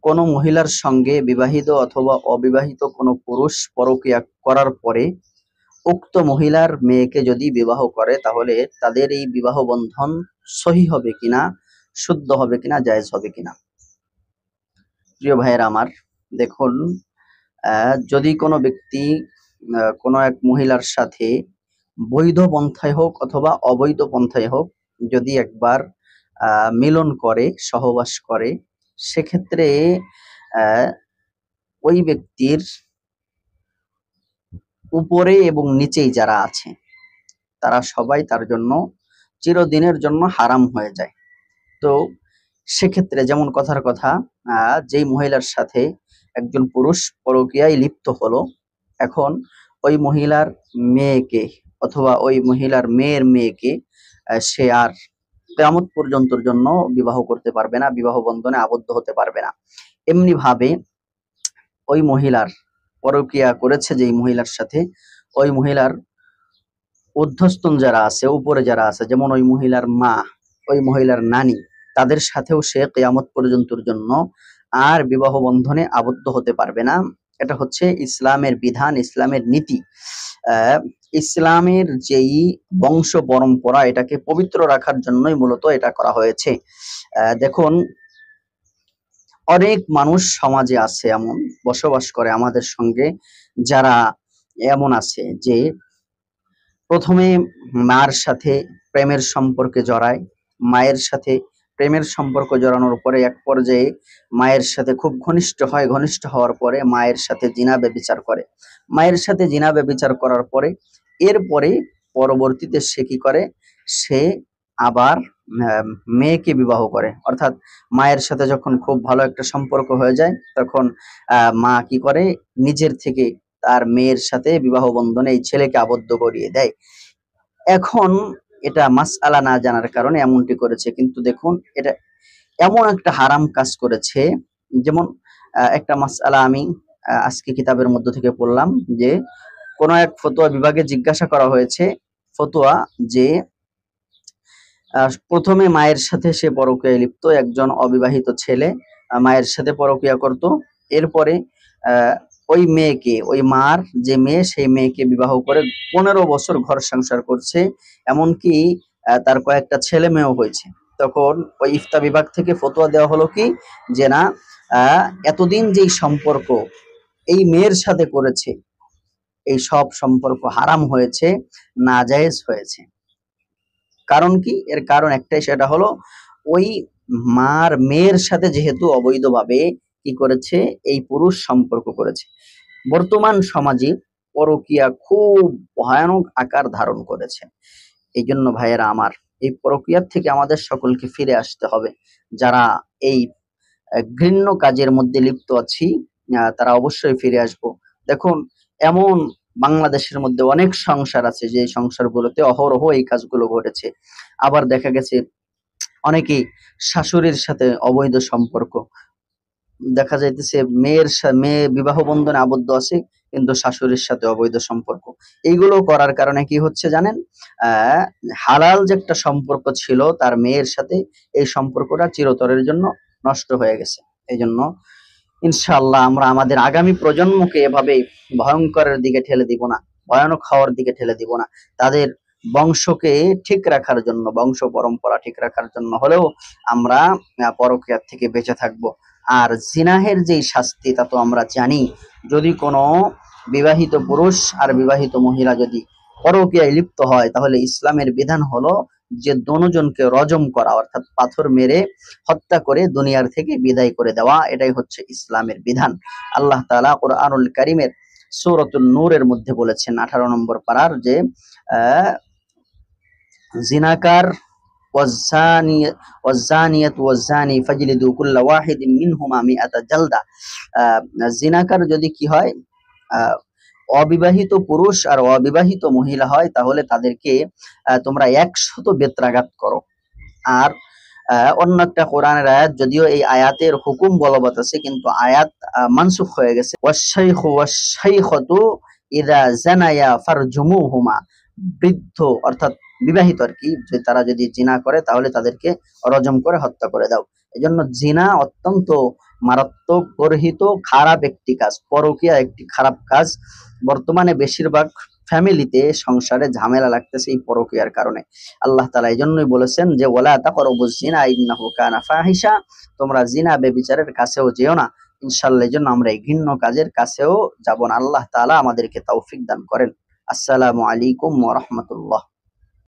কোনো মহিলার সঙ্গে বিবাহিত অথবা অবিবাহিত কোনো পুরুষ পরকীয়া করার পরে উক্ত মহিলার মেয়েকে যদি বিবাহ করে তাহলে তাদের এই বিবাহ বন্ধন সহি হবে কিনা, শুদ্ধ হবে কিনা, জায়েজ হবে কিনা। প্রিয় ভাইয়েরা আমার, দেখুন, যদি কোনো ব্যক্তি কোনো এক মহিলার সাথে বৈধ পন্থায় হোক অথবা অবৈধ পন্থায় হোক যদি একবার মিলন করে, সহবাস করে, সেক্ষেত্রে ওই ব্যক্তির উপরে এবং নিচেই যারা আছে তারা সবাই তার জন্য চিরদিনের জন্য হারাম হয়ে যায়। তো সেক্ষেত্রে যেমন কথার কথা, যেই মহিলার সাথে একজন পুরুষ পরকীয়ায় লিপ্ত হলো, এখন ওই মহিলার মেয়েকে অথবা ওই মহিলার মেয়ের মেয়েকে সে আর কিয়ামত পর্যন্তর জন্য বিবাহ করতে পারবে না, বিবাহ বন্ধনে আবদ্ধ হতে পারবে না। এমনি ভাবে ওই মহিলার পরকীয়া করেছে যেই মহিলার সাথে, ওই মহিলার ঊর্ধ্বস্তন যারা আছে, উপরে যারা আছে, যেমন ওই মহিলার মা, ওই মহিলার নানি, তাদের সাথেও সে কিয়ামত পর্যন্তর জন্য আর বিবাহ বন্ধনে আবদ্ধ হতে পারবে না। এটা হচ্ছে ইসলামের বিধান, ইসলামের নীতি। ইসলামের যেই বংশ পরম্পরা, এটাকে পবিত্র রাখার জন্যই মূলত এটা করা হয়েছে। দেখুন, অনেক মানুষ সমাজে আছে এমন, বসবাস করে আমাদের সঙ্গে, যারা এমন আছে যে প্রথমে মার সাথে প্রেমের সম্পর্কে জড়ায়, মায়ের সাথে প্রেমের সম্পর্ক জড়ানোর পরে এক পর্যায়ে মায়ের সাথে খুব ঘনিষ্ঠ হয়, ঘনিষ্ঠ হওয়ার পরে মায়ের সাথে জিনা ব্যভিচার করে, মায়ের সাথে জিনা ব্যভিচার করার পরে এরপরে পরবর্তীতে সে কি করে, সে আবার মেয়েকে বিবাহ করে। অর্থাৎ মায়ের সাথে যখন খুব ভালো একটা সম্পর্ক হয়ে যায়, তখন মা কি করে, নিজের থেকে তার মেয়ের সাথে বিবাহ বন্ধনে এই ছেলেকে আবদ্ধ করিয়ে দেয়। এখন এটা মাসআলা না জানার কারণে এমনটি করেছে, কিন্তু দেখুন এটা এমন একটা হারাম কাজ করেছে। যেমন একটা মাসআলা আমি আজকে কিতাবের মধ্য থেকে পড়লাম যে কোন এক ফতোয়া বিভাগে জিজ্ঞাসা করা হয়েছে, ফতোয়া যে প্রথমে মায়ের সাথে সে পরকীয়ায় লিপ্ত, একজন অবিবাহিত ছেলে মায়ের সাথে পরকীয়া করত, এরপরে ওই মেয়েকে, ওই মার যে মেয়ে, সেই মেয়েকে বিবাহ করে 15 বছর ঘর সংসার করছে, এমনকি তার কয়েকটা ছেলে মেয়েও হয়েছে। তখন ওই ইফতা বিভাগ থেকে ফতোয়া দেওয়া হলো কি, যে না, এতদিন যেই সম্পর্ক এই মেয়ের সাথে করেছে, এই সব সম্পর্ক হারাম হয়েছে, নাজায়েজ হয়েছে। কারণ কি? এর কারণ একটাই, সেটা হলো ওই মার মেয়ের সাথে যেহেতু অবৈধভাবে কি করেছে, এই পুরুষ সম্পর্ক করেছে। বর্তমান সমাজে পরকীয়া খুব ভয়ানক আকার ধারণ করেছে। এই জন্য ভাইয়েরা আমার, এই পরকীয়ার থেকে আমাদের সকলকে ফিরে আসতে হবে। যারা এই ঘৃণ্য কাজের মধ্যে লিপ্ত আছি, তারা অবশ্যই ফিরে আসব। দেখুন, এমন বাংলাদেশের মধ্যে অনেক সংসার আছে যে সংসারগুলোতে অহরহ এই কাজগুলো ঘটেছে। আবার দেখা গেছে অনেকেই শাশুড়ির সাথে অবৈধ সম্পর্ক, দেখা যাইতেছে মেয়ে বিবাহ বন্ধনে আবদ্ধ আছে কিন্তু শাশুড়ির সাথে অবৈধ সম্পর্ক। এইগুলো করার কারণে কি হচ্ছে জানেন, হালাল যে একটা সম্পর্ক ছিল তার মেয়ের সাথে, এই সম্পর্কটা চিরতরের জন্য নষ্ট হয়ে গেছে। এই জন্য ইনশাআল্লাহ আমরা আমাদের আগামী প্রজন্মকে এভাবে ভয়ঙ্করের দিকে ঠেলে দিব না, ভয়ানক হওয়ার দিকে ঠেলে দিব না। তাদের বংশকে ঠিক রাখার জন্য, বংশ পরম্পরা ঠিক রাখার জন্য হলেও আমরা পরকীয়ার থেকে বেঁচে থাকব। আর জিনাহের যেই শাস্তি তা তো আমরা জানি, যদি কোনো বিবাহিত পুরুষ আর বিবাহিত মহিলা যদি পরকীয়ায় লিপ্ত হয়, তাহলে ইসলামের বিধান হলো যে দোনোজনকে রজম করা, অর্থাৎ পাথর মেরে হত্যা করে দুনিয়ার থেকে বিদায় করে দেওয়া। এটাই হচ্ছে ইসলামের বিধান। আল্লাহ তাআলা কুরআনুল কারীমের সূরাতুন নূরের মধ্যে বলেছেন 18 নম্বর পারার যে জিনাকার ওয়াজ্জানিয়াতু ওয়াজ্জানি ফাজলিদু কুল্লা ওয়াহিদিন মিনহুমা মিআতা জালদা। জিনাকার যদি কি হয়, অবিবাহিত পুরুষ আর অবিবাহিত মহিলা হয়, তাহলে তাদেরকে তোমরা 100 বেত্রাঘাত করো। আর অন্য একটা কোরআনের আয়াত, যদিও এই আয়াতের হুকুম বলবৎ আছে কিন্তু আয়াত মানসুখ হয়ে গেছে, ওয়াশাইখু ওয়াশাইখাতু ইযা জানায়া ফারজুমুহুমা, বৃদ্ধ অর্থাৎ বিবাহিত আর কি, যে তারা যদি জিনা করে তাহলে তাদেরকে রজম করে হত্যা করে দাও। এজন্য জিনা অত্যন্ত মারাত্মক গর্হিত খারাপ একটি কাজ। পরকীয়া একটি খারাপ কাজ। বর্তমানে বেশিরভাগ ফ্যামিলিতে সংসারে ঝামেলা লাগতেছে এই পরকীয়ার কারণে। আল্লাহ তাআলা এজন্যই বলেছেন যে ওয়ালা তাকরাবুজ জিনা ইন্নাহু কানা ফাহিশা, তোমরা জিনা ব্যভিচারের কাছেও যেও না। ইনশাআল্লাহ এজন্য আমরা এই ঘৃণ্য কাজের কাছেও যাব না। আল্লাহ তাআলা আমাদেরকে তৌফিক দান করেন। আসসালামু আলাইকুম ওয়া রাহমাতুল্লাহ।